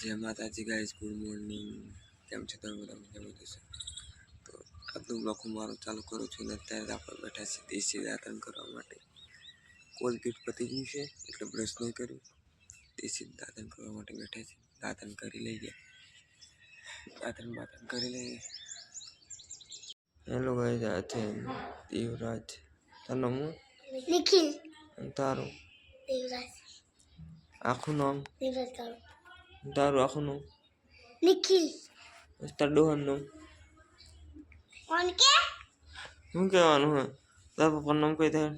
जय माता जी guys, good morning. કેમ છો તમે બધા? મજામાં જશો તો આજનો બ્લોગ હું મારો ચાલુ કરું છું ને અત્યારે આપણે બેઠા છીએ દેશી દાંતણ કરવા માટે. કોલગેટ પતી ગયું છે એટલે બ્રશ નહીં કર્યું, દેશી દાંતણ કરવા માટે બેઠા છીએ. દાંતણ કરી લઈએ, દાંતણ કરી લઈએ. હેલો ગાઈસ, આ છે દેવરાજ. તારું નામ નિખિલ. તારું દેવરાજ. આખું નામ? દેવરાજ. તારું આખું નામ? નિખિલ. તારું ડોહાનું નામ? કોણ કે? શું કહેવાનું હે? તારા પપ્પાનું નામ કઈ થાય?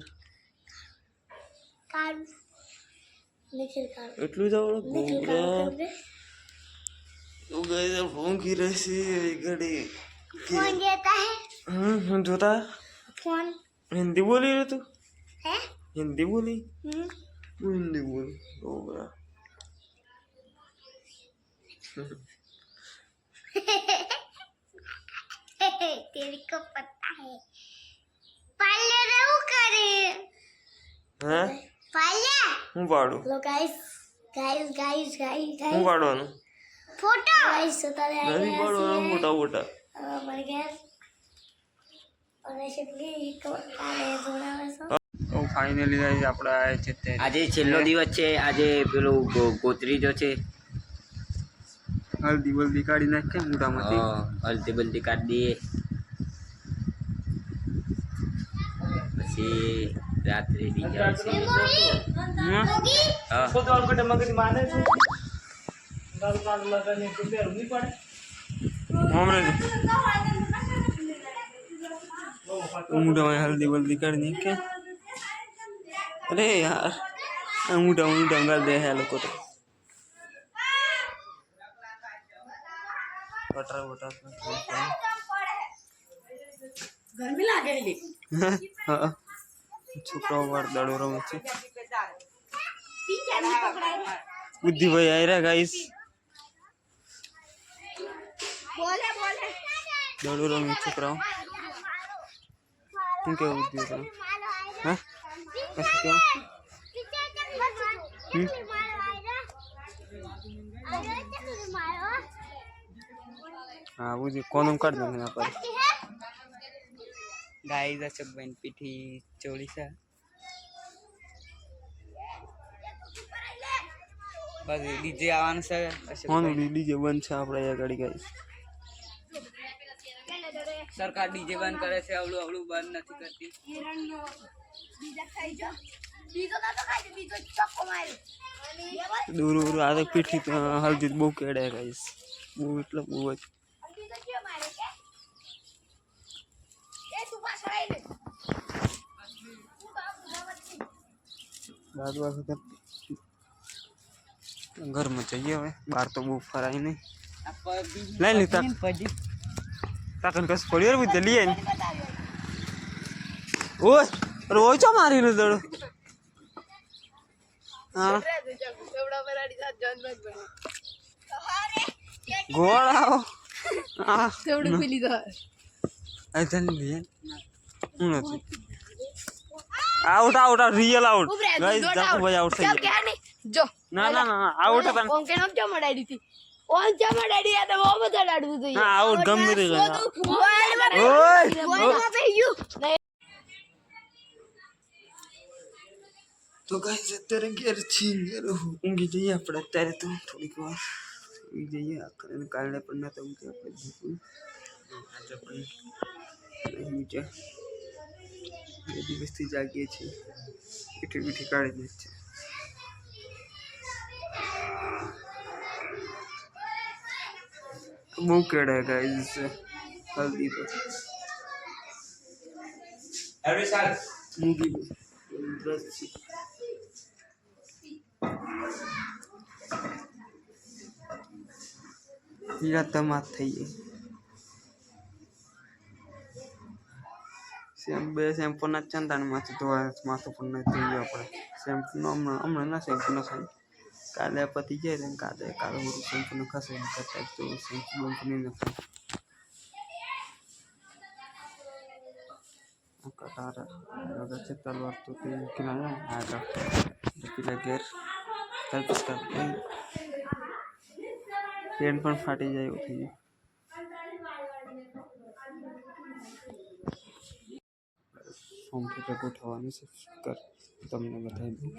કાળુ. નિખિલ કાળુ. એટલું જ આવડે? નિખિલ કાળુ. तो गए फोन की रही घड़ी फोन देता है? जोता फोन हिंदी बोली रे तू? है? हिंदी बोली? हिंदी बोल हो गया। तेरे को पता है पाले रहू करे हैं? पाले હું પાડું? લો ગાઈસ હું પાડવાનું? फोटो गाइस उतारे आए नहीं पाडવાનો મોટા મોટા मर गया और ऐसे भी तो काले थोड़ा वैसा તો ફાઇનલી ગાઈસ આપણે આયા છે તે આજે છેલ્લો દિવસ છે. આજે પેલું ગોત્રીજો છે. હલ્દી બલ્દી કાઢી નાખે મોઢામાંથી. હલ્દી બલ્દી કાઢી દઈએ, પછી રાત્રે ડીજે આવશે. હા મોઢામાં હલ્દી બલ્દી કાઢી નાખે. અરે યાર મોઢા ગાળ દે હે લોકો તો. બટર गर्मी लागेली હા છોકરાઓ વાર દાડો રમે છે. બુદ્ધિભાઈ આયરા ગાઈસ, बोले बोले દાડો રમે છોકરાઓ. શું કેવું બુદ્ધિભાઈ? હા પછી કેવું? हाँ वो कौन कर देंगे यहाँ पर ગાઈસ અશોક બેન પીઠી ચોળીસા બસ ડીજે આવવાનું છે. कौन डीजे बंद છે આપણે અહીંયા ગાડી ગાઈસ. સરકાર ડીજે બંધ કરે છે, અવળું અવળું બંધ નથી કરતી. દૂર દૂર આ પીઠી હલ્દી બહુ કેડે ગાઈસ, બહુ એટલે બહુ જ. દાદ વાગે ઘરમાં જઈએ હવે, બહાર તો બહુ ફરાય નહીં. લઈ લી તાકન કસ પડ્યો રે બુદ્ધ લઈએ ને. ઓય રોય છો મારી ને દડો. હા ગોળ આવો. હા तेवढं पिली जा આ જન લે હું નથી out out real out guys. જાકુ ભાઈ આઉટ થઈ ગયા. क्या नहीं जो ના ના ના આઉટ હતા. ओम के नाम जमा डाडी थी ओम जमा डाडी या तो वो बता डाडू थी હા આઉટ ગમે તે ओए ઓય पे यू તો ગાઈસ અત્યારે ઘેર છીએ, ઊંઘી જઈએ આપણે અત્યારે તો થોડીક વાર ઊંઘી જઈએ. આખરે કારણે પણ નતા ઊંઘી આપણે બિલકુલ. આજે પણ નહીં છે, બે દિવસથી જાગીએ છીએ, પીઠી પીઠી કાઢી દે છે. બહુ કેળે ગાઈસ હલ્દી તો મૂકી દો બ્રશ છે. હીરા તમાત થઈ ગઈ. બે શેમ્પુ ના ચંદાણ માંથી ધોવા માથું પણ નહીં થઈ ગયું આપણે. શેમ્પુ નો હમણાં ના શેમ્પુ ના ખાય, કાલે પતી જાય ને કાલે બધું શેમ્પુ ને ખસે કરતા તો શેમ્પુ બંપુ નહીં નખાય. કટારા લગા છે તલવાર તો તે મૂકીને આવ્યા આગળ પેલા ઘેર તલપસ કર પેન્ટ પણ ફાટી જાય એવું થઈ ગયું. સોમથી ગોઠવવાનું છે કર તમને બતાવી દઉં.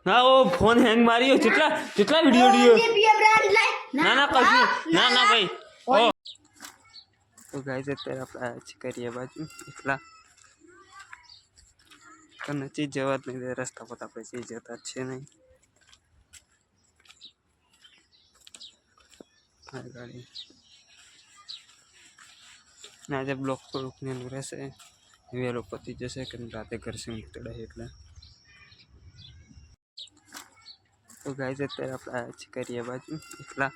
હા ઓ ફોન હેંગ માર્યો. કેટલા વિડીયો ના ના કશું ના ના ભાઈ. ઓ તો ગાઈસ અત્યારે આપણે આવ્યા છીએ કરીએ બાજુ એટલા તો નથી જવા જ નહીં રસ્તા પર આપણે જઈ જતા જ છે નહીં. હા ગાડી ના આજે બ્લોક પર રૂકનેલું રહેશે વહેલો પતી જશે કે રાતે ઘર से મુક્તડા એટલે તો ગાઈસ અત્યારે આપણે આવ્યા છીએ કરીએ બાજુ એટલા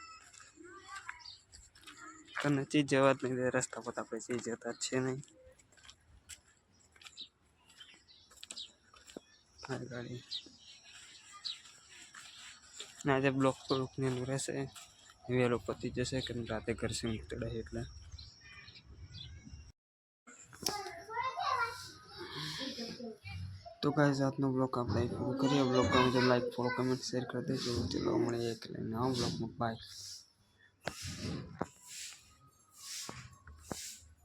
તો નથી જવા જ નહીં રસ્તા પર આપણે જઈ જતા જ છે નહીં. હા ગાડી ના આજે બ્લોક પર રૂકનેલું રહેશે વહેલો પતી જશે કે રાતે ઘર से મુક્તડા એટલે तो गाइस આજનો બ્લોગ આપણે અહીં પૂરો કરીએ. બ્લોગ ગમે તો લાઈક ફોલો કમેન્ટ શેર કરી દેજો. ચલો મળીએ એક નવા બ્લોગમાં. બાય.